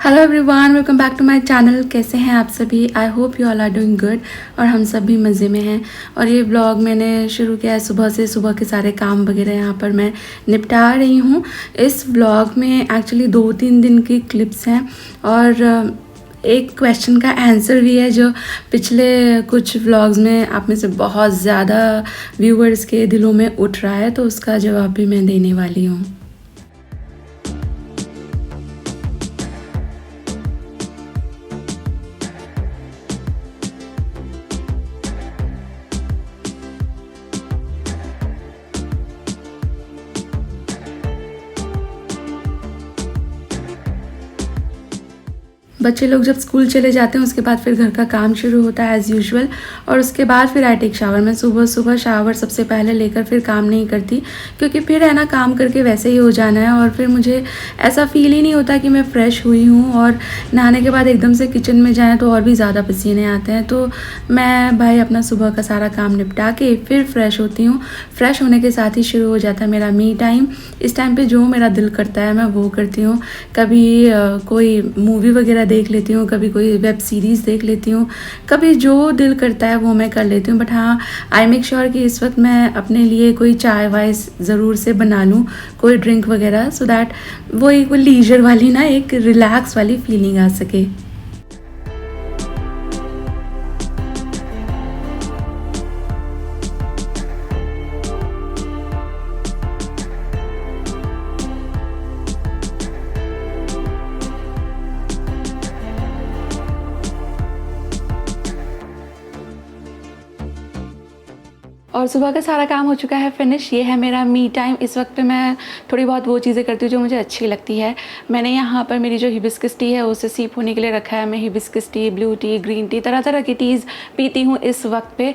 Hello everyone, welcome back to my channel. कैसे हैं आप सभी? I hope you all are doing good और हम सब भी मज़े में हैं। और ये ब्लॉग मैंने शुरू किया है सुबह से। सुबह के सारे काम वगैरह यहाँ पर मैं निपटा रही हूँ। इस ब्लॉग में एक्चुअली 2-3 दिन की क्लिप्स हैं और एक क्वेश्चन का आंसर भी है जो पिछले कुछ व्लॉग्स में आप में से बहुत ज़्यादा व्यूअर्स के दिलों में उठ रहा है, तो उसका जवाब भी मैं देने वाली हूँ। बच्चे लोग जब स्कूल चले जाते हैं उसके बाद फिर घर का काम शुरू होता है एज़ यूजुअल, और उसके बाद फिर आई टेक शावर। मैं सुबह सुबह शावर सबसे पहले लेकर फिर काम नहीं करती, क्योंकि फिर है ना काम करके वैसे ही हो जाना है और फिर मुझे ऐसा फील ही नहीं होता कि मैं फ़्रेश हुई हूँ। और नहाने के बाद एकदम से किचन में जाएँ तो और भी ज़्यादा पसीने आते हैं। तो मैं भाई अपना सुबह का सारा काम निपटा के फिर फ्रेश होती हूँ। फ्रेश होने के साथ ही शुरू हो जाता है मेरा मी टाइम। इस टाइम पे जो मेरा दिल करता है मैं वो करती हूँ। कभी कोई मूवी वगैरह देख लेती हूँ, कभी कोई वेब सीरीज़ देख लेती हूँ, कभी जो दिल करता है वो मैं कर लेती हूँ। बट हाँ, आई मेक श्योर कि इस वक्त मैं अपने लिए कोई चाय वाय ज़रूर से बना लूँ, कोई ड्रिंक वगैरह, सो दैट वो एक लीजर वाली ना एक रिलैक्स वाली फीलिंग आ सके। और सुबह का सारा काम हो चुका है फिनिश। ये है मेरा मी टाइम। इस वक्त पे मैं थोड़ी बहुत वो चीज़ें करती हूँ जो मुझे अच्छी लगती है। मैंने यहाँ पर मेरी जो हिबिस्कस टी है उसे सीप होने के लिए रखा है। मैं hibiscus tea, blue T, green tea, तरह तरह की टीज़ पीती हूँ इस वक्त पे।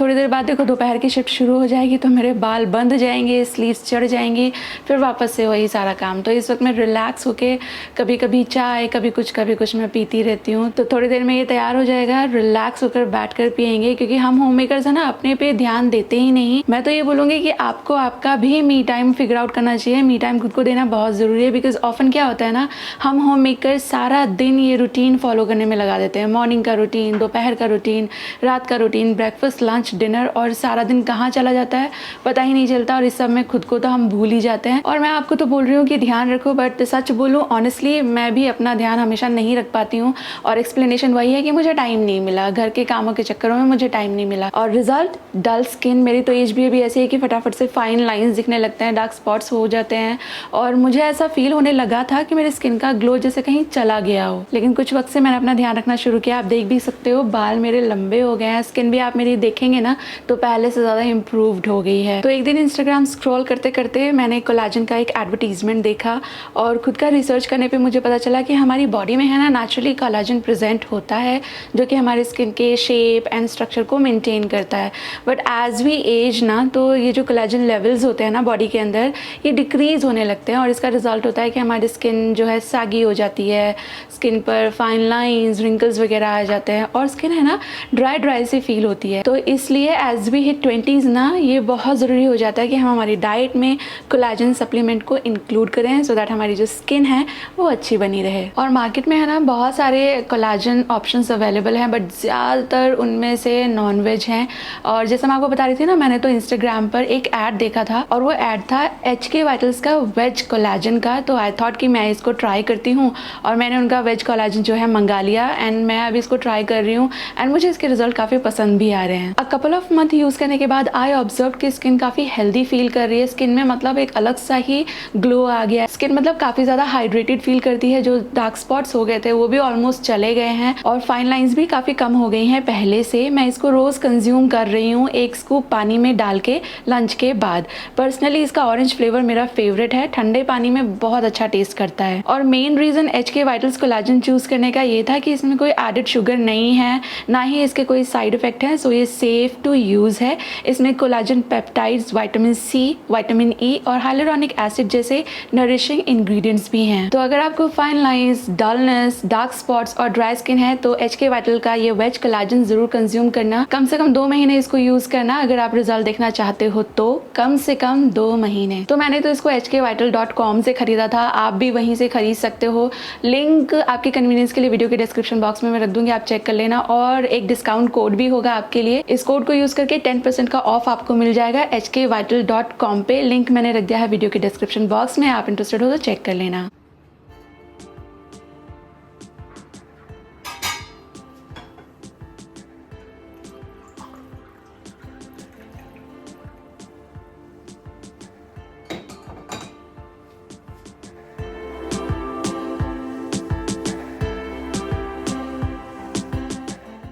थोड़ी देर बाद देखो दोपहर की शिफ्ट शुरू हो जाएगी तो मेरे बाल बंध जाएंगे, स्लीव्स चढ़ जाएंगी, फिर वापस से वही सारा काम। तो इस वक्त मैं रिलैक्स होके कभी कभी चाय, कभी कुछ मैं पीती रहती हूँ। तो थोड़ी देर में ये तैयार हो जाएगा, रिलैक्स होकर बैठ कर पियेंगे, क्योंकि हम होम मेकर्स है ना अपने पे ध्यान देते ही नहीं। मैं तो ये बोलूँगी कि आपको आपका भी मी टाइम फिगर आउट करना चाहिए। मी टाइम खुद को देना बहुत ज़रूरी है, बिकॉज ऑफन क्या होता है ना, हम होम मेकर सारा दिन ये रूटीन फॉलो करने में लगा देते हैं। मॉर्निंग का रूटीन, दोपहर का रूटीन, रात का रूटीन, ब्रेकफास्ट, लंच, डिनर, और सारा दिन कहाँ चला जाता है पता ही नहीं चलता। और इस सब में खुद को तो हम भूल ही जाते हैं। और मैं आपको तो बोल रही हूँ कि ध्यान रखो, बट सच बोलूँ ऑनेस्टली मैं भी अपना ध्यान हमेशा नहीं रख पाती हूँ। और एक्सप्लेनेशन वही है कि मुझे टाइम नहीं मिला, घर के कामों के चक्करों में मुझे टाइम नहीं मिला। और रिजल्ट डल स्किन। मेरी तो एज भी अभी ऐसी है कि फटाफट से फाइन लाइंस दिखने लगते हैं, डार्क स्पॉट्स हो जाते हैं, और मुझे ऐसा फील होने लगा था कि मेरी स्किन का ग्लो जैसे कहीं चला गया हो। लेकिन कुछ वक्त से मैंने अपना ध्यान रखना शुरू किया। आप देख भी सकते हो बाल मेरे लंबे हो गए हैं। स्किन भी आप मेरी देखेंगे ना तो पहले से ज़्यादा इम्प्रूव्ड हो गई है। तो एक दिन इंस्टाग्राम स्क्रॉल करते करते मैंने कोलाजन का एक एडवर्टीजमेंट देखा और खुद का रिसर्च करने पर मुझे पता चला कि हमारी बॉडी में है ना नेचुरली कोलाजन प्रेजेंट होता है, जो कि हमारे स्किन के शेप एंड स्ट्रक्चर को मेंटेन करता है। बट एज वी एज ना, तो ये जो कोलेजन लेवल्स होते हैं ना बॉडी के अंदर, ये डिक्रीज़ होने लगते हैं। और इसका रिजल्ट होता है कि हमारी स्किन जो है सैगी हो जाती है, स्किन पर फाइन लाइंस, रिंकल्स वगैरह आ जाते हैं, और स्किन है ना ड्राई सी फील होती है। तो इसलिए एज वी हिट 20s ना, ये बहुत ज़रूरी हो जाता है कि हम हमारी डाइट में कोलेजन सप्लीमेंट को इंक्लूड करें, सो दैट हमारी जो स्किन है वो अच्छी बनी रहे। और मार्केट में है ना बहुत सारे कोलेजन ऑप्शंस अवेलेबल हैं, बट ज़्यादातर उनमें से नॉन वेज हैं। और जैसा मैं आपको बता रही थी ना, मैंने तो इंस्टाग्राम पर एक ऐड देखा था और वो ऐड था HK वाइटल्स का वेज कोलेजन का। तो आई थॉट कि मैं इसको ट्राई करती हूँ, और मैंने उनका वेज कोलेजन जो है मंगा लिया, एंड मैं अभी इसको ट्राई कर रही हूँ, एंड मुझे इसके रिजल्ट काफ़ी पसंद भी आ रहे हैं। A couple of month use करने के बाद आई ऑब्जर्व कि स्किन काफ़ी हेल्दी फील कर रही है। स्किन में मतलब एक अलग सा ही ग्लो आ गया है। स्किन मतलब काफ़ी ज़्यादा हाइड्रेटेड फील करती है। जो डार्क स्पॉट्स हो गए थे वो भी ऑलमोस्ट चले गए हैं, और फाइन लाइंस भी काफ़ी कम हो गई हैं पहले से। मैं इसको रोज़ कंज्यूम कर रही हूँ 1 स्कूप पानी में डाल के लंच के बाद। पर्सनली इसका ऑरेंज फ्लेवर मेरा फेवरेट है, ठंडे पानी में बहुत अच्छा टेस्ट करता है। और main reason HK vitals collagen choose करने का ये था कि इसमें कोई एडेड शुगर नहीं है, ना ही इसके कोई साइड इफेक्ट है, सो ये सेफ टू यूज़ है। इसमें collagen peptides, vitamin C, vitamin E और हाइलुरोनिक एसिड जैसे नरिशिंग इंग्रेडिएंट्स भी हैं। तो अगर आपको fine lines, dullness, dark spots और ड्राई स्किन है तो HK वाइटल का ये वेज कोलेजन ज़रूर कंज्यूम करना। कम से कम 2 महीने इसको यूज़ करना। करना अगर आप रिजल्ट देखना चाहते हो तो कम से कम 2 महीने। तो मैंने तो इसको hkvital.com से खरीदा था, आप भी वहीं से खरीद सकते हो। लिंक आपके कन्वीनियंस के लिए वीडियो के डिस्क्रिप्शन बॉक्स में मैं रख दूंगी, आप चेक कर लेना। और एक डिस्काउंट कोड भी होगा आपके लिए, इस कोड को यूज़ करके 10% का ऑफ आपको मिल जाएगा hkvital.com पे। लिंक मैंने रख दिया है वीडियो के डिस्क्रिप्शन बॉक्स में, आप इंटरेस्टेड हो तो चेक कर लेना।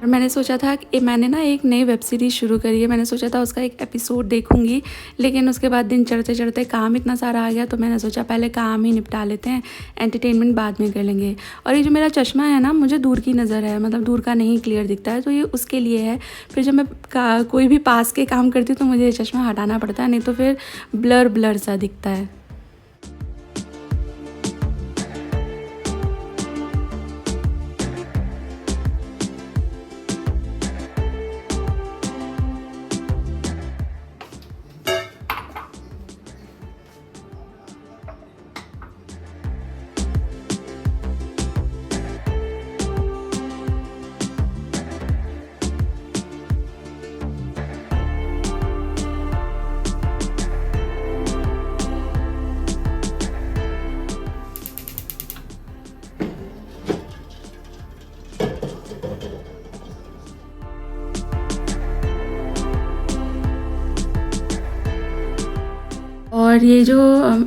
और मैंने सोचा था कि मैंने ना एक नई वेब सीरीज़ शुरू करी है, मैंने सोचा था उसका एक एपिसोड देखूंगी, लेकिन उसके बाद दिन चढ़ते चढ़ते काम इतना सारा आ गया, तो मैंने सोचा पहले काम ही निपटा लेते हैं, एंटरटेनमेंट बाद में कर लेंगे। और ये जो मेरा चश्मा है ना, मुझे दूर की नज़र है, मतलब दूर का नहीं क्लियर दिखता है, तो ये उसके लिए है। फिर जब मैं कोई भी पास के काम करती हूँ तो मुझे ये चश्मा हटाना पड़ता है, नहीं तो फिर ब्लर ब्लर सा दिखता है। और ये जो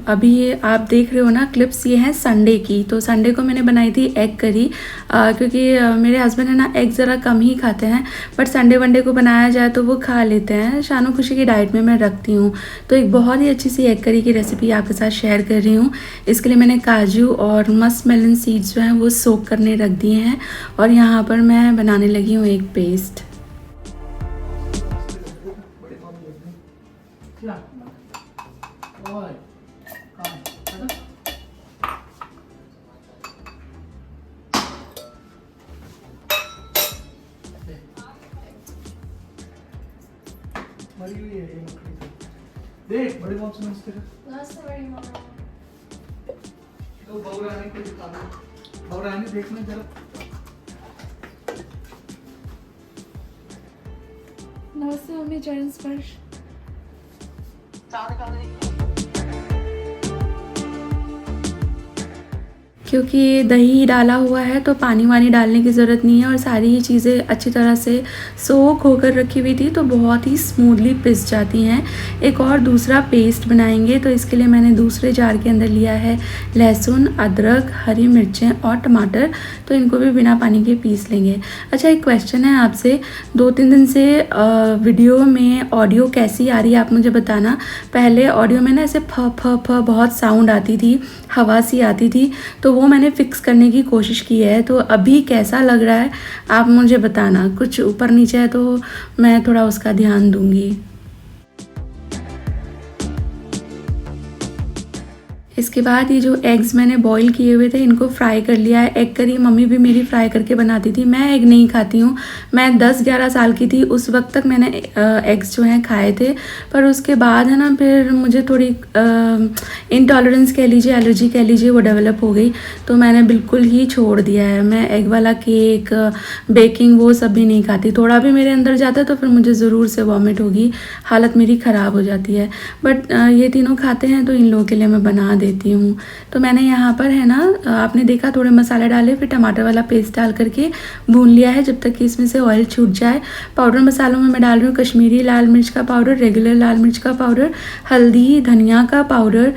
अभी ये आप देख रहे हो ना क्लिप्स, ये हैं संडे की। तो संडे को मैंने बनाई थी एग करी, क्योंकि मेरे हस्बैंड है ना एग ज़रा कम ही खाते हैं, बट संडे वनडे को बनाया जाए तो वो खा लेते हैं। शानो खुशी की डाइट में मैं रखती हूँ। तो एक बहुत ही अच्छी सी एग करी की रेसिपी आपके साथ शेयर कर रही हूँ। इसके लिए मैंने काजू और मस्क मेलन सीड्स जो हैं वो सोक करने रख दिए हैं, और यहाँ पर मैं बनाने लगी हूँ एक पेस्ट। मरी हुई है ये मकड़ी तो। देख बड़ी मौत से मस्ती कर। बड़ी मम्मा। तो बौरानी को दिखा दो। बौरानी देखना जरा। नमस्ते मम्मी, चरण स्पर्श। क्योंकि दही डाला हुआ है तो पानी वानी डालने की ज़रूरत नहीं है, और सारी ही चीज़ें अच्छी तरह से सोक होकर रखी हुई थी, तो बहुत ही स्मूथली पिस जाती हैं। एक और दूसरा पेस्ट बनाएंगे, तो इसके लिए मैंने दूसरे जार के अंदर लिया है लहसुन, अदरक, हरी मिर्चें और टमाटर, तो इनको भी बिना पानी के पीस लेंगे। अच्छा, एक क्वेश्चन है आपसे, 2-3 दिन से वीडियो में ऑडियो कैसी आ रही है आप मुझे बताना। पहले ऑडियो में ना ऐसे फ फ फ बहुत साउंड आती थी, हवा सी आती थी, तो वो मैंने फिक्स करने की कोशिश की है। तो अभी कैसा लग रहा है आप मुझे बताना। कुछ ऊपर नीचे है तो मैं थोड़ा उसका ध्यान दूंगी। इसके बाद ये जो एग्स मैंने बॉईल किए हुए थे इनको फ्राई कर लिया है। एग करी मम्मी भी मेरी फ्राई करके बनाती थी, मैं एग नहीं खाती हूँ। मैं 10-11 साल की थी उस वक्त तक मैंने एग्स जो हैं खाए थे, पर उसके बाद है ना फिर मुझे थोड़ी इंटॉलरेंस कह लीजिए, एलर्जी कह लीजिए, वो डेवलप हो गई, तो मैंने बिल्कुल ही छोड़ दिया है। मैं एग वाला केक, बेकिंग, वो सब भी नहीं खाती। थोड़ा भी मेरे अंदर जाता है तो फिर मुझे ज़रूर से वॉमिट होगी, हालत मेरी ख़राब हो जाती है। बट ये तीनों खाते हैं तो इन लोगों के लिए मैं बना देती हूँ। तो मैंने यहाँ पर है ना, आपने देखा, थोड़े मसाले डाले, फिर टमाटर वाला पेस्ट डाल करके भून लिया है जब तक कि इसमें से ऑयल छूट जाए। पाउडर मसालों में मैं डाल रही हूँ कश्मीरी लाल मिर्च का पाउडर, रेगुलर लाल मिर्च का पाउडर, हल्दी, धनिया का पाउडर।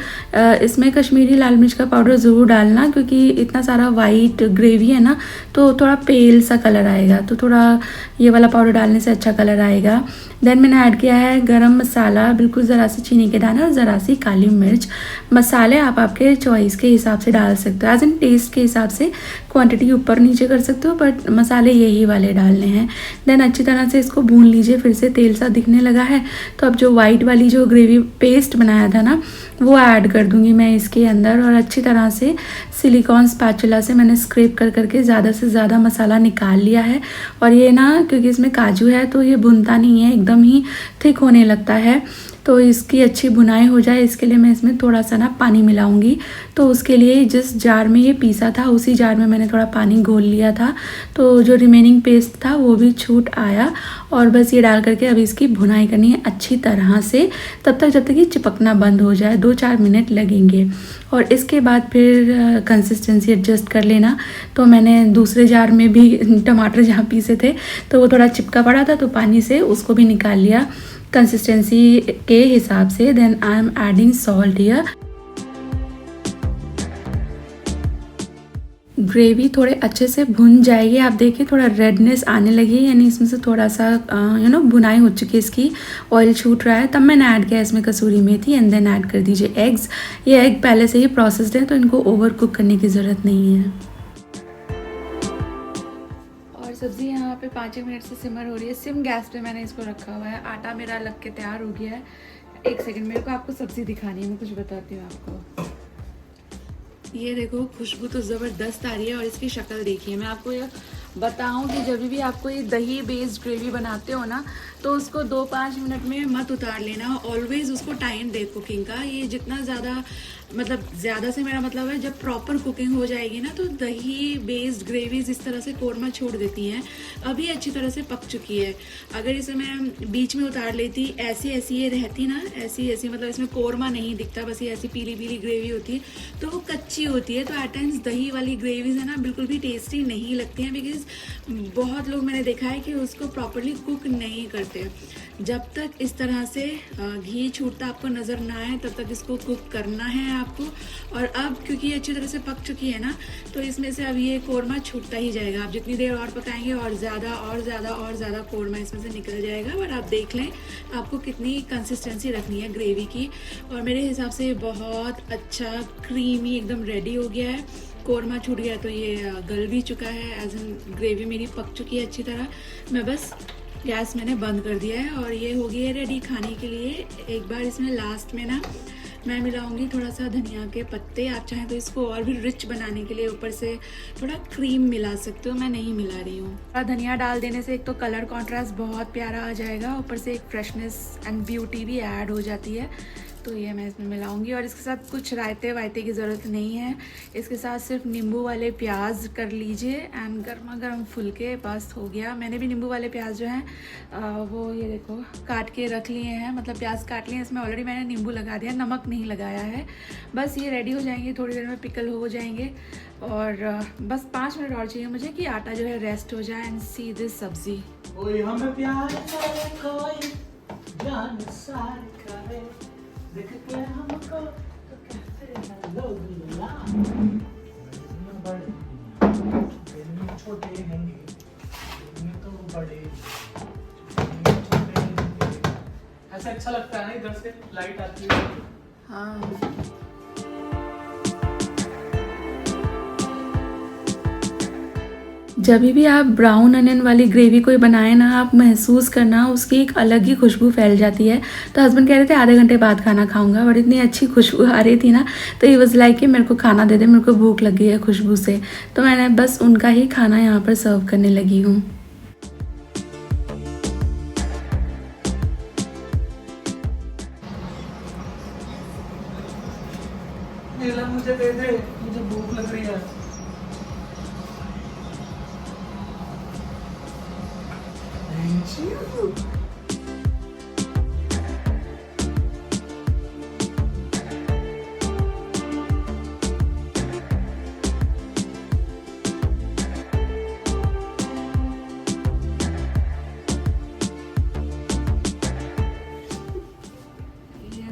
इसमें कश्मीरी लाल मिर्च का पाउडर ज़रूर डालना, क्योंकि इतना सारा वाइट ग्रेवी है ना, तो थोड़ा पेल सा कलर आएगा, तो थोड़ा ये वाला पाउडर डालने से अच्छा कलर आएगा। देन मैंने ऐड किया है गरम मसाला, बिल्कुल ज़रा सी चीनी के दाने और ज़रा सी काली मिर्च। मसाले आप आपके चॉइस के हिसाब से डाल सकते हो, एज इन टेस्ट के हिसाब से क्वांटिटी ऊपर नीचे कर सकते हो, बट मसाले यही वाले डालने हैं। देन अच्छी तरह से इसको भून लीजिए। फिर से तेल सा दिखने लगा है, तो अब जो वाइट वाली जो ग्रेवी पेस्ट बनाया था ना, वो ऐड कर दूंगी मैं इसके अंदर। और अच्छी तरह से सिलिकॉन स्पैचुला से मैंने स्क्रैप कर करके ज़्यादा से ज़्यादा मसाला निकाल लिया है। और ये ना क्योंकि इसमें काजू है तो ये भुनता नहीं है, एकदम ही थिक होने लगता है। तो इसकी अच्छी भुनाई हो जाए इसके लिए मैं इसमें थोड़ा सा ना पानी मिलाऊंगी। तो उसके लिए जिस जार में ये पीसा था उसी जार में मैंने थोड़ा पानी घोल लिया था, तो जो रिमेनिंग पेस्ट था वो भी छूट आया। और बस ये डाल करके अभी इसकी भुनाई करनी है अच्छी तरह से, तब तक जब तक ये चिपकना बंद हो जाए। 2-4 मिनट लगेंगे। और इसके बाद फिर कंसिस्टेंसी एडजस्ट कर लेना। तो मैंने दूसरे जार में भी टमाटर जहाँ पीसे थे तो वो थोड़ा चिपका पड़ा था, तो पानी से उसको भी निकाल लिया कंसिस्टेंसी के हिसाब से। Then I am adding salt here. Gravy थोड़े अच्छे से भुन जाएगी, आप देखिए थोड़ा रेडनेस आने लगी, यानी इसमें से थोड़ा सा भुनाई हो चुकी है, इसकी ऑयल छूट रहा है। तब मैंने ऐड किया इसमें कसूरी मेथी एंड देन ऐड कर दीजिए एग्स। ये एग पहले से ही प्रोसेस्ड है तो इनको ओवर कुक करने की ज़रूरत नहीं है। और सब्ज़ी यहाँ पे 5 मिनट से सिमर हो रही है। सिम गैस पे मैंने इसको रखा हुआ है। आटा मेरा लग के तैयार हो गया है। 1 सेकंड मेरे को आपको सब्ज़ी दिखानी है, मैं कुछ बताती हूँ आपको। ये देखो खुशबू तो ज़बरदस्त आ रही है और इसकी शक्ल देखिए। मैं आपको ये बताऊं कि जब भी आपको ये दही बेस्ड ग्रेवी बनाते हो ना तो उसको 2-5 मिनट में मत उतार लेना। ऑलवेज उसको टाइम दे कुकिंग का। ये जितना ज़्यादा ज़्यादा से मेरा मतलब है जब प्रॉपर कुकिंग हो जाएगी ना तो दही बेस्ड ग्रेवीज इस तरह से कोरमा छोड़ देती हैं। अभी अच्छी तरह से पक चुकी है। अगर इसे मैं बीच में उतार लेती ऐसी ये रहती ना, ऐसी मतलब इसमें कोरमा नहीं दिखता, बस ये ऐसी पीली पीली ग्रेवी होती है तो वो कच्ची होती है। तो एट टाइम्स दही वाली ग्रेवीज है ना बिल्कुल भी टेस्टी नहीं लगती हैं, बिकॉज बहुत लोग मैंने देखा है कि उसको प्रॉपरली कुक नहीं करते। जब तक इस तरह से घी छूटता आपको नज़र ना आए तब तक इसको कुक करना है आपको। और अब क्योंकि ये अच्छी तरह से पक चुकी है ना तो इसमें से अब ये कोरमा छूटता ही जाएगा। आप जितनी देर और पकाएंगे और ज़्यादा कोरमा इसमें से निकल जाएगा। बट आप देख लें आपको कितनी कंसिस्टेंसी रखनी है ग्रेवी की। और मेरे हिसाब से बहुत अच्छा क्रीमी एकदम रेडी हो गया है। कोरमा छूट गया तो ये गल भी चुका है, एज इन ग्रेवी मेरी पक चुकी है अच्छी तरह। मैं बस गैस मैंने बंद कर दिया है और ये हो गई है रेडी खाने के लिए। एक बार इसमें लास्ट में ना मैं मिलाऊंगी थोड़ा सा धनिया के पत्ते। आप चाहें तो इसको और भी रिच बनाने के लिए ऊपर से थोड़ा क्रीम मिला सकते हो, मैं नहीं मिला रही हूँ। धनिया डाल देने से एक तो कलर कॉन्ट्रास्ट बहुत प्यारा आ जाएगा, ऊपर से एक फ्रेशनेस एंड ब्यूटी भी ऐड हो जाती है। तो ये मैं इसमें मिलाऊंगी। और इसके साथ कुछ रायते वायते की ज़रूरत नहीं है। इसके साथ सिर्फ नींबू वाले प्याज कर लीजिए एंड गर्मा गर्म फुलके, बस हो गया। मैंने भी नींबू वाले प्याज जो हैं वो ये देखो काट के रख लिए हैं, मतलब प्याज काट लिए हैं। इसमें ऑलरेडी मैंने नींबू लगा दिया, नमक नहीं लगाया है। बस ये रेडी हो जाएंगे, थोड़ी देर में पिकल हो जाएंगे। और बस 5 मिनट और चाहिए मुझे कि आटा जो है रेस्ट हो जाए एंड सी दिस सब्जी। हमें प्यार कोई जान सार करे देख के हमको तो कहते हैं लोग ला बड़े छोटे होंगे तो बड़े छोटे होंगे। ऐसा अच्छा लगता है ना इधर से लाइट आती है। हाँ जब भी आप ब्राउन अनियन वाली ग्रेवी कोई बनाए ना आप महसूस करना उसकी एक अलग ही खुशबू फैल जाती है। तो हस्बैंड कह रहे थे आधे घंटे बाद खाना खाऊंगा, बट इतनी अच्छी खुशबू आ रही थी ना तो ये वाज लाइक कि मेरे को खाना दे दे, मेरे को भूख लगी है खुशबू से। तो मैंने बस उनका ही खाना यहाँ पर सर्व करने लगी हूँ। मुझे दे दे, मुझे भूख लग रही है।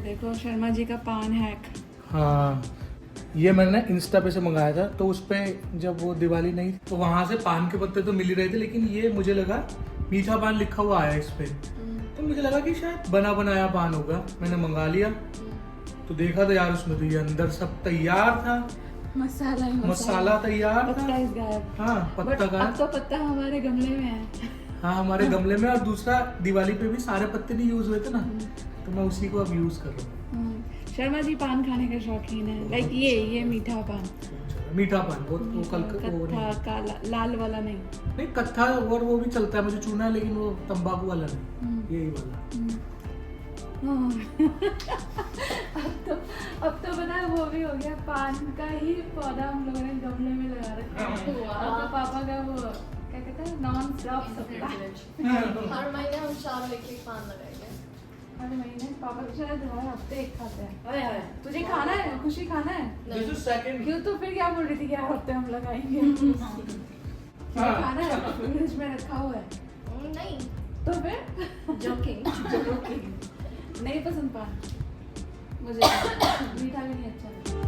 देखो शर्मा जी का पान हैक। हाँ ये मैंने इंस्टा पे से मंगाया था, तो उस पे जब वो दिवाली नहीं तो वहां से पान के पत्ते तो मिल ही रहे थे, लेकिन ये मुझे लगा मीठा पान लिखा हुआ आया इस पे, तो मुझे लगा कि शायद बना बनाया पान होगा। मैंने मंगा लिया तो देखा तो यार उसमें तो ये अंदर सब तैयार था, मसाला तैयार था। हाँ पत्ता का, अब तो पत्ता हमारे गमले में है। हाँ हमारे गमले में, और दूसरा दिवाली पे भी सारे पत्ते नहीं यूज हुए थे ना, तो मैं उसी को अब यूज कर रहा हूँ। शर्मा जी पान खाने का शौकीन है, लाइक ये मीठा पान, मीठा पान वो कल वो कत्था नहीं। काला लाल वाला नहीं। नहीं कत्था और वो भी चलता है, मुझे चूना है, लेकिन वो तंबाकू वाला नहीं, यही वाला। अब तो पता है वो भी हो गया, पान का ही पौधा हम लोगों ने गमले में लगा रखा है। अब तो पापा का वो क्या कहते हैं नॉन स्टॉप सप्लाई। हर महीने हम 4 एक पान लगाएंगे। हर महीने पापा तो शायद हर हफ्ते एक खाते हैं। तुझे खाना है, खुशी खाना है? This is second। क्यों तो फिर क्या बोल रही थी कि हर हफ्ते हम लगाएंगे? खाना है, फ्रिज में रखा हुआ है। नहीं, तो फिर जोकिंग। नहीं पसंद पान मुझे, मीठा भी नहीं अच्छा लगता।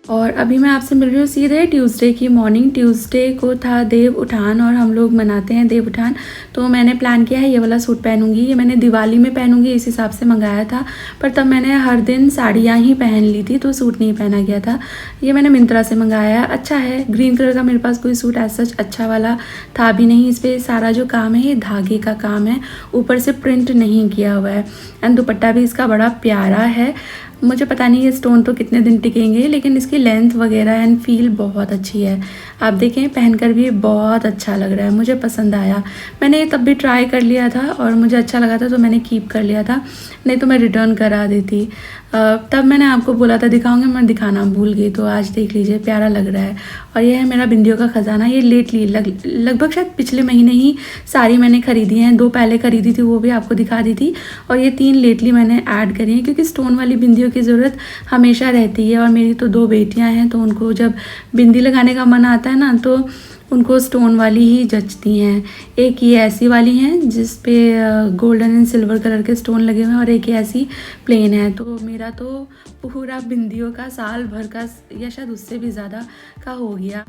और अभी मैं आपसे मिल रही हूँ सीधे ट्यूसडे की मॉर्निंग। ट्यूसडे को था देव उठान और हम लोग मनाते हैं देव उठान, तो मैंने प्लान किया है ये वाला सूट पहनूंगी। ये मैंने दिवाली में पहनूंगी इस हिसाब से मंगाया था, पर तब मैंने हर दिन साड़ियाँ ही पहन ली थी तो सूट नहीं पहना गया था। ये मैंने मिंत्रा से मंगाया है, अच्छा है। ग्रीन कलर का मेरे पास कोई सूट ऐसा अच्छा वाला था भी नहीं। इस पर सारा जो काम है ये धागे का काम है, ऊपर से प्रिंट नहीं किया हुआ है। एंड दुपट्टा भी इसका बड़ा प्यारा है। मुझे पता नहीं ये स्टोन तो कितने दिन टिकेंगे, लेकिन इसकी लेंथ वगैरह एंड फील बहुत अच्छी है। आप देखें पहनकर भी बहुत अच्छा लग रहा है, मुझे पसंद आया। मैंने तब भी ट्राई कर लिया था और मुझे अच्छा लगा था तो मैंने कीप कर लिया था, नहीं तो मैं रिटर्न करा देती। तब मैंने आपको बोला था दिखाऊंगी, मैं दिखाना भूल गई, तो आज देख लीजिए प्यारा लग रहा है। और ये है मेरा बिंदियों का ख़जाना। ये लेटली लगभग शायद पिछले महीने ही सारी मैंने ख़रीदी हैं। 2 पहले ख़रीदी थी, वो भी आपको दिखा दी थी, और ये 3 लेटली मैंने ऐड करी हैं क्योंकि स्टोन वाली बिंदियों की ज़रूरत हमेशा रहती है। और मेरी तो 2 बेटियां हैं, तो उनको जब बिंदी लगाने का मन आता है ना तो उनको स्टोन वाली ही जचती हैं। एक ये ऐसी वाली हैं जिस पे गोल्डन एंड सिल्वर कलर के स्टोन लगे हुए हैं, और एक ये ऐसी प्लेन है। तो मेरा तो पूरा बिंदियों का साल भर का या शायद उससे भी ज़्यादा का हो गया।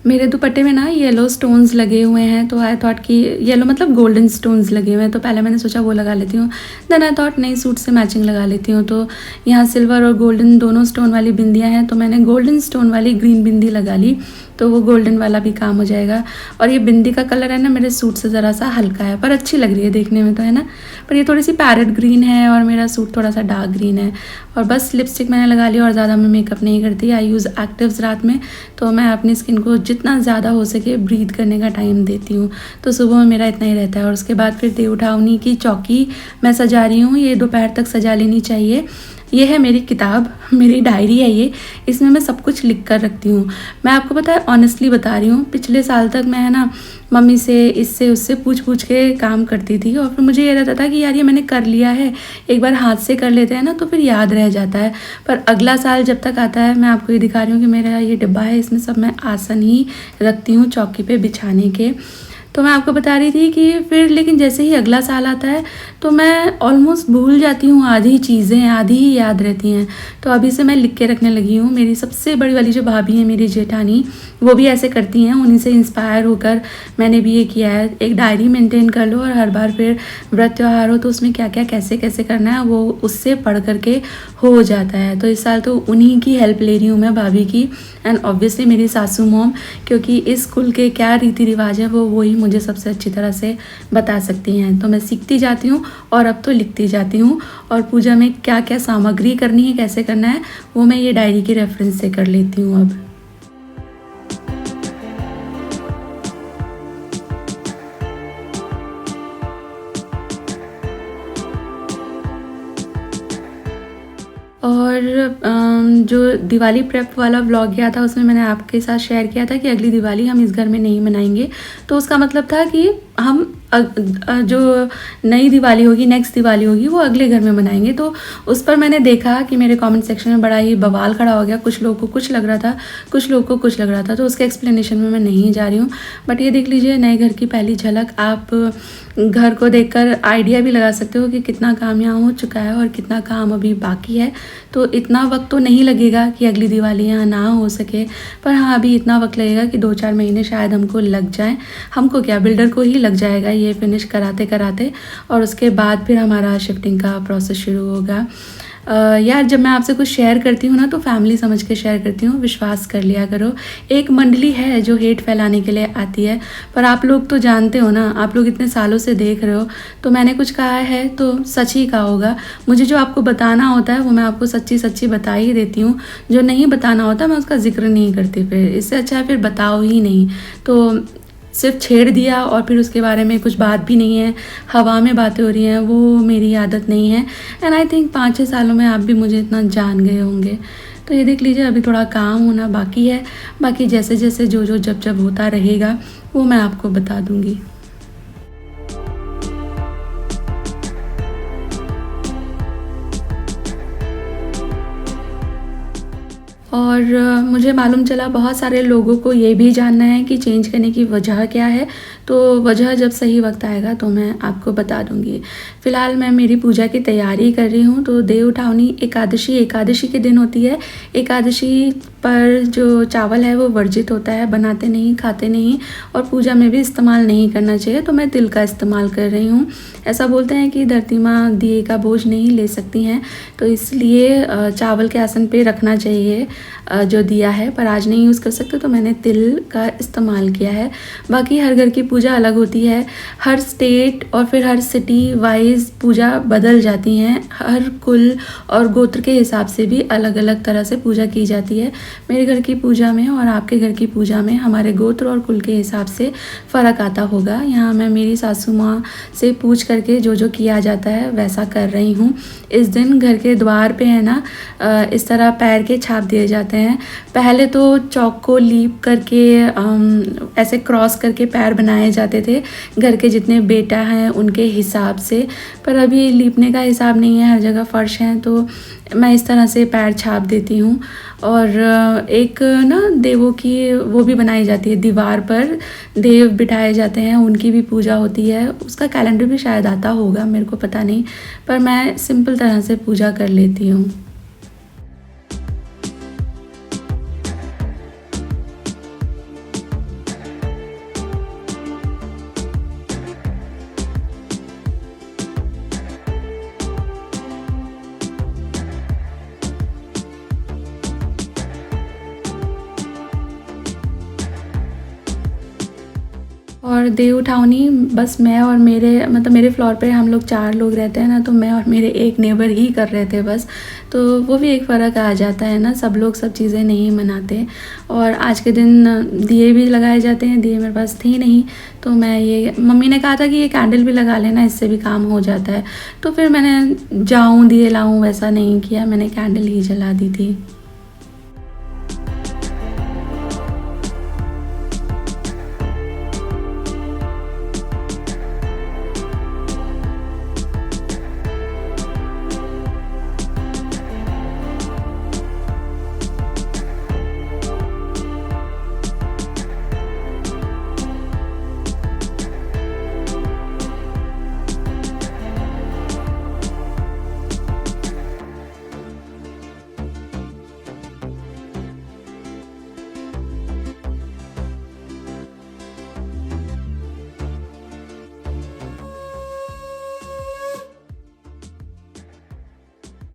मेरे दुपट्टे में ना येलो स्टोन्स लगे हुए हैं, तो आई थॉट कि येलो मतलब गोल्डन स्टोन्स लगे हुए हैं, तो पहले मैंने सोचा वो लगा लेती हूँ। देन आई थॉट नई सूट से मैचिंग लगा लेती हूँ। तो यहाँ सिल्वर और गोल्डन दोनों स्टोन वाली बिंदियाँ हैं, तो मैंने गोल्डन स्टोन वाली ग्रीन बिंदी लगा ली, तो वो गोल्डन वाला भी काम हो जाएगा। और ये बिंदी का कलर है ना मेरे सूट से ज़रा सा हल्का है, पर अच्छी लग रही है देखने में, तो है ना। पर ये थोड़ी सी पैरेट ग्रीन है और मेरा सूट थोड़ा सा डार्क ग्रीन है। और बस लिपस्टिक मैंने लगा ली, और ज़्यादा मैं मेकअप नहीं करती। आई यूज़ एक्टिव्स रात में, तो मैं अपनी स्किन को जितना ज़्यादा हो सके ब्रीथ करने का टाइम देती हूँ। तो सुबह में मेरा इतना ही रहता है। और उसके बाद फिर देव उठावनी की चौकी मैं सजा रही हूँ, ये दोपहर तक सजा लेनी चाहिए। ये है मेरी किताब, मेरी डायरी है ये, इसमें मैं सब कुछ लिख कर रखती हूँ। मैं आपको पता है ऑनेस्टली बता रही हूँ, पिछले साल तक मैं है ना मम्मी से इससे उससे पूछ के काम करती थी, और फिर मुझे ये रहता था कि यार ये मैंने कर लिया है, एक बार हाथ से कर लेते हैं ना तो फिर याद रह जाता है। पर अगला साल जब तक आता है, मैं आपको ये दिखा रही हूँ कि मेरा ये डिब्बा है, इसमें सब मैं आसन ही रखती हूँ चौकी पे बिछाने के। तो मैं आपको बता रही थी कि फिर लेकिन जैसे ही अगला साल आता है तो मैं ऑलमोस्ट भूल जाती हूँ, आधी चीज़ें आधी ही याद रहती हैं। तो अभी से मैं लिख के रखने लगी हूँ। मेरी सबसे बड़ी वाली जो भाभी है मेरी जेठानी, वो भी ऐसे करती हैं, उन्हीं से इंस्पायर होकर मैंने भी ये किया है। एक डायरी मेंटेन कर लो और हर बार फिर व्रत त्यौहार हो तो उसमें क्या क्या कैसे कैसे करना है वो उससे पढ़ करके हो जाता है। तो इस साल तो उन्हीं की हेल्प ले रही हूँ मैं, भाभी की, एंड ऑब्वियसली मेरी सासू मॉम, क्योंकि इस कुल के क्या रीति रिवाज है वो वही मुझे सबसे अच्छी तरह से बता सकती हैं। तो मैं सीखती जाती हूँ और अब तो लिखती जाती हूँ, और पूजा में क्या क्या सामग्री करनी है, कैसे करना है, वो मैं ये डायरी की रेफरेंस से कर लेती हूँ अब। और जो दिवाली प्रेप वाला व्लॉग गया था उसमें मैंने आपके साथ शेयर किया था कि अगली दिवाली हम इस घर में नहीं मनाएंगे। तो उसका मतलब था कि हम जो नई दिवाली होगी, नेक्स्ट दिवाली होगी, वो अगले घर में मनाएंगे। तो उस पर मैंने देखा कि मेरे कमेंट सेक्शन में बड़ा ही बवाल खड़ा हो गया। कुछ लोगों को कुछ लग रहा था, कुछ लोगों को कुछ लग रहा था, तो उसके एक्सप्लेनेशन में मैं नहीं जा रही हूँ। बट ये देख लीजिए नए घर की पहली झलक। आप घर को देखकर आइडिया भी लगा सकते हो कि कितना काम यहाँ हो चुका है और कितना काम अभी बाकी है। तो इतना वक्त तो नहीं लगेगा कि अगली दिवाली यहाँ ना हो सके, पर हाँ अभी इतना वक्त लगेगा कि 2-4 महीने शायद हमको लग जाए। हमको क्या, बिल्डर को ही लग जाएगा ये फिनिश कराते कराते, और उसके बाद फिर हमारा शिफ्टिंग का प्रोसेस शुरू होगा। यार जब मैं आपसे कुछ शेयर करती हूँ ना तो फैमिली समझ के शेयर करती हूँ, विश्वास कर लिया करो। एक मंडली है जो हेट फैलाने के लिए आती है, पर आप लोग तो जानते हो ना, आप लोग इतने सालों से देख रहे हो, तो मैंने कुछ कहा है तो सच ही कहा होगा। मुझे जो आपको बताना होता है वो मैं आपको सच्ची सच्ची बता ही देती हूँ, जो नहीं बताना होता मैं उसका जिक्र नहीं करती। फिर इससे अच्छा है फिर बताओ ही नहीं। तो सिर्फ छेड़ दिया और फिर उसके बारे में कुछ बात भी नहीं है, हवा में बातें हो रही हैं, वो मेरी आदत नहीं है। एंड आई थिंक 5-6 सालों में आप भी मुझे इतना जान गए होंगे। तो ये देख लीजिए, अभी थोड़ा काम होना बाकी है, बाकी जैसे जैसे जो जब जब होता रहेगा वो मैं आपको बता दूँगी। और मुझे मालूम चला बहुत सारे लोगों को ये भी जानना है कि चेंज करने की वजह क्या है, तो वजह जब सही वक्त आएगा तो मैं आपको बता दूंगी। फ़िलहाल मैं मेरी पूजा की तैयारी कर रही हूँ। तो देव उठावनी एकादशी के दिन होती है। एकादशी पर जो चावल है वो वर्जित होता है, बनाते नहीं, खाते नहीं और पूजा में भी इस्तेमाल नहीं करना चाहिए। तो मैं तिल का इस्तेमाल कर रही हूँ। ऐसा बोलते हैं कि धरती माँ दिए का बोझ नहीं ले सकती हैं, तो इसलिए चावल के आसन पे रखना चाहिए जो दिया है, पर आज नहीं यूज़ कर सकते तो मैंने तिल का इस्तेमाल किया है। बाकी हर घर की पूजा अलग होती है, हर स्टेट और फिर हर सिटी वाइज पूजा बदल जाती हैं। हर कुल और गोत्र के हिसाब से भी अलग अलग तरह से पूजा की जाती है। मेरे घर की पूजा में और आपके घर की पूजा में हमारे गोत्र और कुल के हिसाब से फ़र्क आता होगा। यहाँ मैं मेरी सासू माँ से पूछ करके जो किया जाता है वैसा कर रही हूँ। इस दिन घर के द्वार पे है ना इस तरह पैर के छाप दिए जाते हैं। पहले तो चौक को लीप करके ऐसे क्रॉस करके पैर बनाए जाते थे घर के जितने बेटा हैं उनके हिसाब से, पर अभी लीपने का हिसाब नहीं है, हर जगह फर्श हैं, तो मैं इस तरह से पैर छाप देती हूँ। और एक ना देवों की वो भी बनाई जाती है, दीवार पर देव बिठाए जाते हैं, उनकी भी पूजा होती है। उसका कैलेंडर भी शायद आता होगा, मेरे को पता नहीं, पर मैं सिंपल तरह से पूजा कर लेती हूँ। और देव उठावनी बस मैं और मेरे फ्लोर पे हम लोग 4 लोग रहते हैं ना, तो मैं और मेरे एक नेबर ही कर रहे थे बस। तो वो भी एक फ़र्क आ जाता है ना, सब लोग सब चीज़ें नहीं मनाते। और आज के दिन दिए भी लगाए जाते हैं, दिए मेरे पास थे नहीं, तो मैं ये मम्मी ने कहा था कि ये कैंडल भी लगा लेना, इससे भी काम हो जाता है। तो फिर मैंने जाऊँ दिए लाऊँ वैसा नहीं किया, मैंने कैंडल ही जला दी थी।